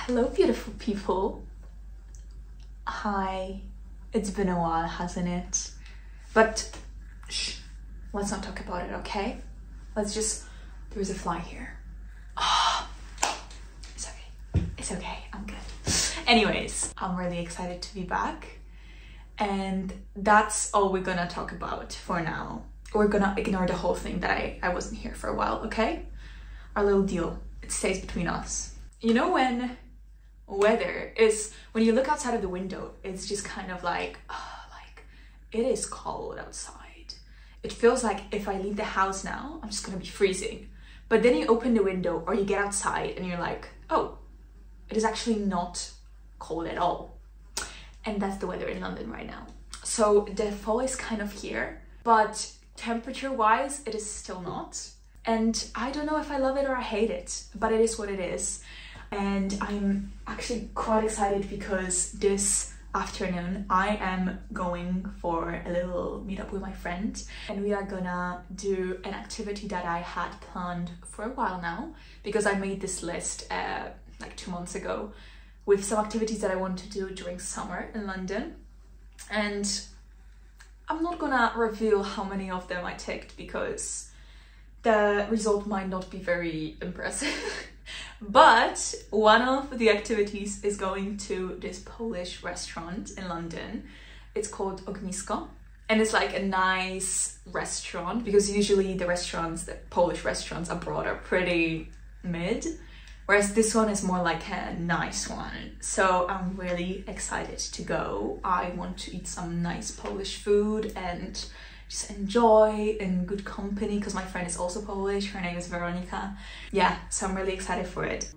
Hello, beautiful people. Hi. It's been a while, hasn't it? But shh, let's not talk about it, okay? There's a fly here. Oh, it's okay. It's okay. I'm good. Anyways, I'm really excited to be back. And that's all we're gonna talk about for now. We're gonna ignore the whole thing that I wasn't here for a while, okay? Our little deal. It stays between us. You know when when you look outside of the window, it's just kind of like it is cold outside. It feels like if I leave the house now, I'm just gonna be freezing. But then you open the window or you get outside and you're like, oh, it is actually not cold at all. And that's the weather in London right now. So the fall is kind of here, but temperature-wise, it is still not. And I don't know if I love it or I hate it, but it is what it is. And I'm actually quite excited because this afternoon I am going for a little meetup with my friend, and we are gonna do an activity that I had planned for a while now, because I made this list like 2 months ago with some activities that I want to do during summer in London. And I'm not gonna reveal how many of them I ticked because the result might not be very impressive. But one of the activities is going to this Polish restaurant in London. It's called Ognisko, and it's like a nice restaurant, because usually the Polish restaurants abroad are pretty mid, whereas this one is more like a nice one. So I'm really excited to go. I want to eat some nice Polish food and just enjoy in good company, because my friend is also Polish. Her name is Veronika. Yeah, so I'm really excited for it.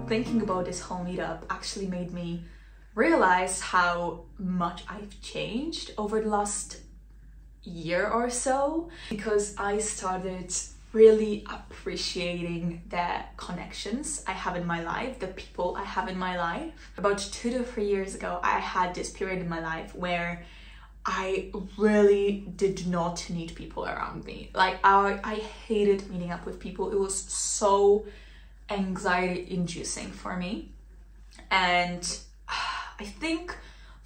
Thinking about this whole meetup actually made me realize how much I've changed over the last year or so, because I started really appreciating the connections I have in my life, the people I have in my life. About 2 to 3 years ago, I had this period in my life where I really did not need people around me. Like I hated meeting up with people. It was so anxiety inducing for me, and I think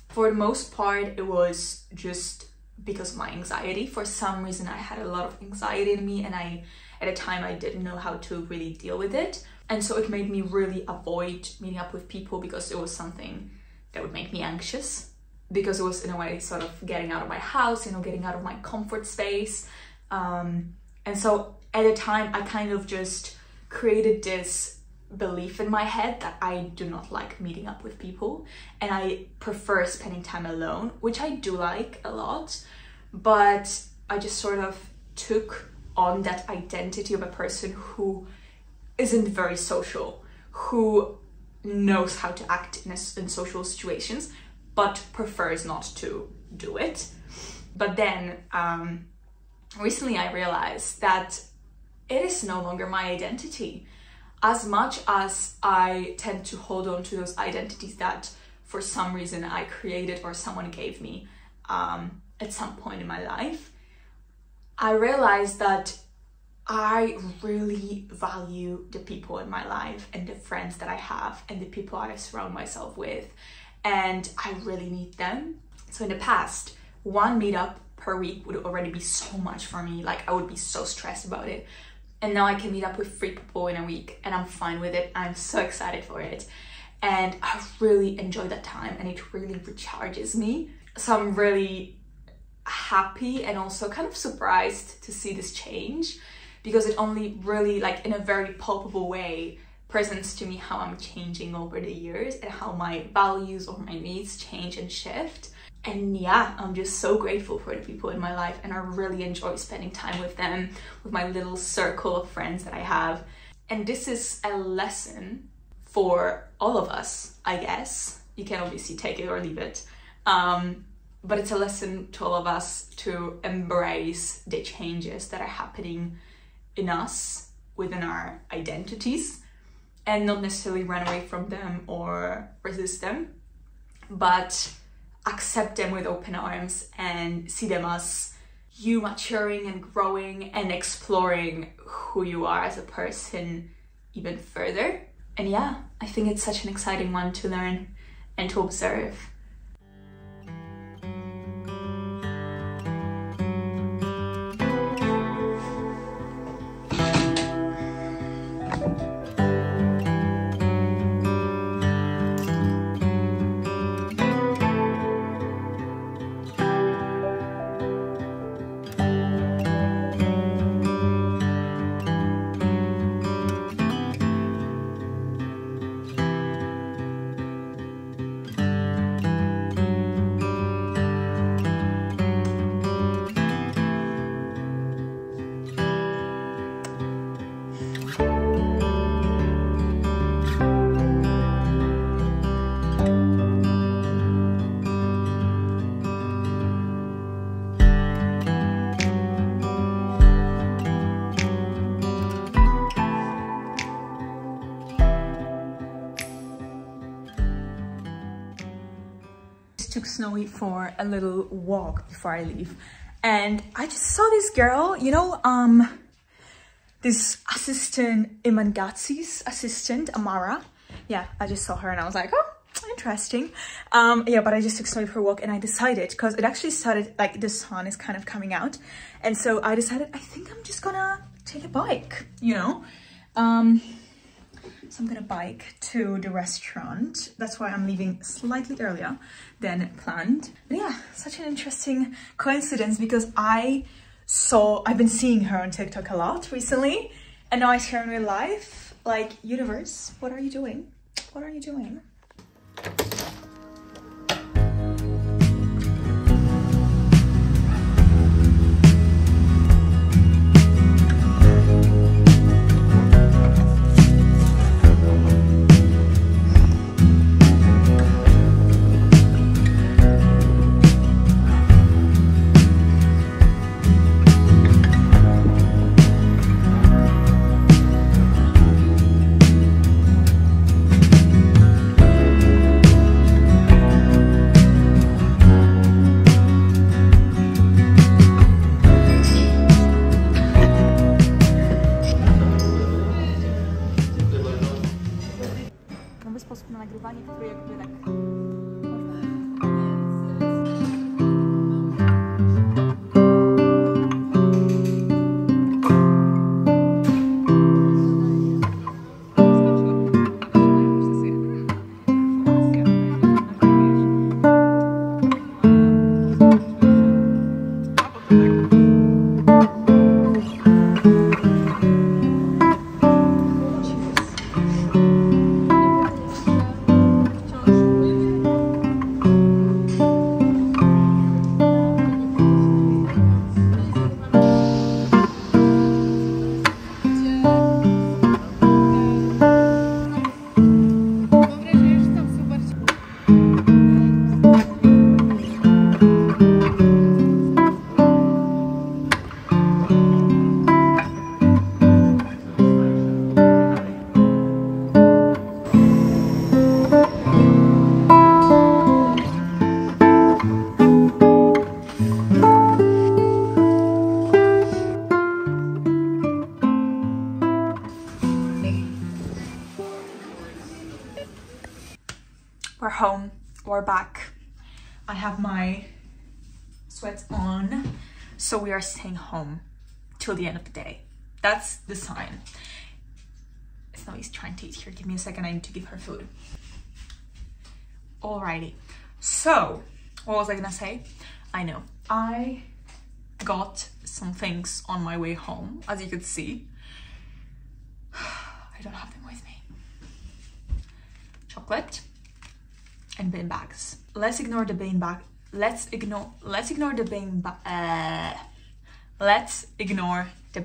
for the most part it was just because of my anxiety. For some reason I had a lot of anxiety in me, and at a time I didn't know how to really deal with it, and so it made me really avoid meeting up with people, because it was something that would make me anxious, because it was in a way sort of getting out of my house, you know, getting out of my comfort space. And so at a time I kind of just created this belief in my head that I do not like meeting up with people, and I prefer spending time alone, which I do like a lot, but I just sort of took on that identity of a person who isn't very social, who knows how to act in social situations, but prefers not to do it. But then recently I realized that it is no longer my identity. As much as I tend to hold on to those identities that for some reason I created or someone gave me at some point in my life, I realized that I really value the people in my life and the friends that I have and the people I surround myself with, and I really need them. So in the past, one meetup per week would already be so much for me. Like I would be so stressed about it. And now I can meet up with 3 people in a week and I'm fine with it. I'm so excited for it. And I really enjoy that time, and it really recharges me. So I'm really happy and also kind of surprised to see this change, because it only really, like in a very palpable way, presents to me how I'm changing over the years and how my values or my needs change and shift. And yeah, I'm just so grateful for the people in my life, and I really enjoy spending time with them, with my little circle of friends that I have. And this is a lesson for all of us, I guess. You can obviously take it or leave it. but it's a lesson to all of us to embrace the changes that are happening in us, within our identities, and not necessarily run away from them or resist them, but accept them with open arms and see them as you maturing and growing and exploring who you are as a person even further. And yeah, I think it's such an exciting one to learn and to observe. Took Snowy for a little walk before I leave, and I just saw this girl, you know, this assistant, Iman Ghazi's assistant, Amara. Yeah, I just saw her and I was like, oh, interesting. Yeah, but I just took Snowy for a walk, and I decided, because it actually started, like, the sun is kind of coming out, and so I decided, I think I'm just gonna take a bike, you know. So I'm gonna bike to the restaurant. That's why I'm leaving slightly earlier than planned. But yeah, such an interesting coincidence, because I've been seeing her on TikTok a lot recently, and now I see her in real life. Like, universe, what are you doing? What are you doing? Sposób na nagrywanie, który jakby tak... We're home, we're back. I have my sweats on, so we are staying home till the end of the day. That's the sign. It's no use trying to eat here. Give me a second, I need to give her food. Alrighty, so what was I gonna say? I know, I got some things on my way home, as you could see. I don't have them with me. Chocolate and bean bags. Let's ignore the bean bag. Let's ignore the bean bags. Let's ignore the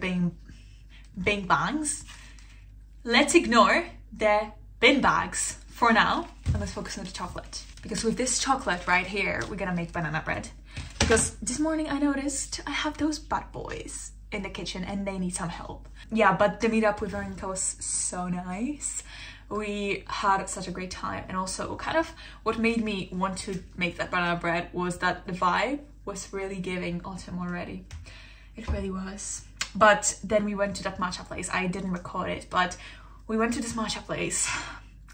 bin bags for now, and let's focus on the chocolate. because with this chocolate right here, we're gonna make banana bread. Because this morning I noticed I have those bad boys in the kitchen and they need some help. Yeah, but the meetup with Veronica was so nice. We had such a great time, and also kind of what made me want to make that banana bread was that the vibe was really giving autumn already. It really was. But then we went to that matcha place. I didn't record it, but we went to this matcha place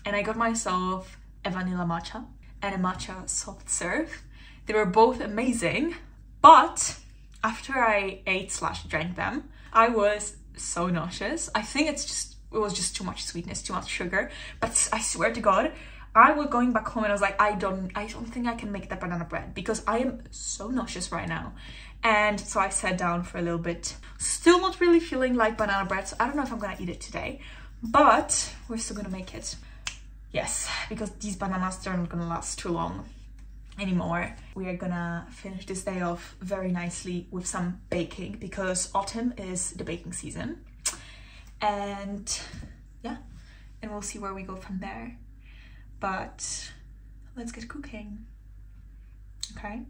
and I got myself a vanilla matcha and a matcha soft serve. They were both amazing, but after I ate/drank them, I was so nauseous. I think it was just too much sweetness, too much sugar. But I swear to God, I was going back home and I was like, I don't think I can make that banana bread because I am so nauseous right now. And so I sat down for a little bit, still not really feeling like banana bread. So I don't know if I'm gonna eat it today, but we're still gonna make it. Yes, because these bananas, they're not gonna last too long anymore. We are gonna finish this day off very nicely with some baking because autumn is the baking season. And yeah, and we'll see where we go from there. But let's get cooking, okay?